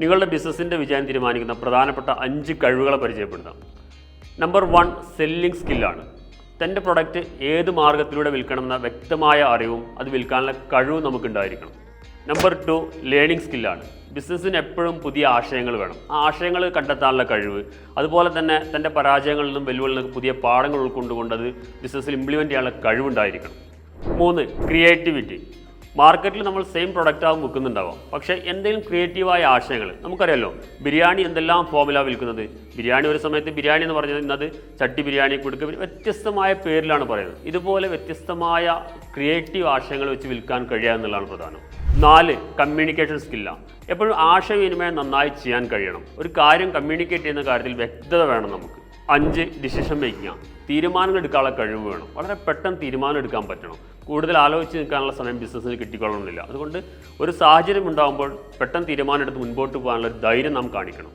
നിങ്ങളുടെ ബിസിനസ്സിൻ്റെ വിജയം തീരുമാനിക്കുന്ന പ്രധാനപ്പെട്ട 5 കഴിവുകളെ പരിചയപ്പെടുത്താം. നമ്പർ 1 സെല്ലിംഗ് സ്കില്ലാണ്. തൻ്റെ പ്രൊഡക്റ്റ് ഏത് മാർഗത്തിലൂടെ വിൽക്കണമെന്ന വ്യക്തമായ അറിവും അത് വിൽക്കാനുള്ള കഴിവും നമുക്കുണ്ടായിരിക്കണം. Number 2 learning സ്കില്ലാണ്. ബിസിനസ്സിന് എപ്പോഴും പുതിയ ആശയങ്ങൾ വേണം. ആ ആശയങ്ങൾ കണ്ടെത്താനുള്ള കഴിവ്, അതുപോലെ തന്നെ തൻ്റെ പരാജയങ്ങളിൽ നിന്നും വെല്ലുവിളിയിൽ നിന്നും പുതിയ പാഠങ്ങൾ ഉൾക്കൊണ്ടുകൊണ്ട് അത് ബിസിനസ്സിൽ ഇംപ്ലിമെൻറ്റ് ചെയ്യാനുള്ള കഴിവുണ്ടായിരിക്കണം. 3 ക്രിയേറ്റിവിറ്റി. മാർക്കറ്റിൽ നമ്മൾ സെയിം പ്രൊഡക്റ്റ് ആവും വിൽക്കുന്നുണ്ടാവാം, പക്ഷേ എന്തെങ്കിലും ക്രിയേറ്റീവായ ആശയങ്ങൾ നമുക്കറിയാമല്ലോ. ബിരിയാണി എന്തെല്ലാം ഫോമിലാണ് വിൽക്കുന്നത്. ബിരിയാണി ഒരു സമയത്ത് ബിരിയാണി എന്ന് പറഞ്ഞത് ഇന്നത് ചട്ടി ബിരിയാണി കൊടുക്കുക, വ്യത്യസ്തമായ പേരിലാണ് പറയുന്നത്. ഇതുപോലെ വ്യത്യസ്തമായ ക്രിയേറ്റീവ് ആശയങ്ങൾ വെച്ച് വിൽക്കാൻ കഴിയുക എന്നുള്ളതാണ് പ്രധാനം. 4 കമ്മ്യൂണിക്കേഷൻ സ്കില്ലാണ്. എപ്പോഴും ആശയവിനിമയം നന്നായി ചെയ്യാൻ കഴിയണം. ഒരു കാര്യം കമ്മ്യൂണിക്കേറ്റ് ചെയ്യുന്ന കാര്യത്തിൽ വ്യക്തത വേണം നമുക്ക്. 5 ഡിസിഷൻ മേക്കിംഗ്. തീരുമാനങ്ങൾ എടുക്കാനുള്ള കഴിവ് വേണം. വളരെ പെട്ടെന്ന് തീരുമാനം എടുക്കാൻ പറ്റണം. കൂടുതൽ ആലോചിച്ച് നിൽക്കാനുള്ള സമയം ബിസിനസ്സിന് കിട്ടിക്കൊള്ളണമെന്നില്ല. അതുകൊണ്ട് ഒരു സാഹചര്യം ഉണ്ടാകുമ്പോൾ പെട്ടെന്ന് തീരുമാനം എടുത്ത് മുൻപോട്ട് പോകാനുള്ള ധൈര്യം നാം കാണിക്കണം.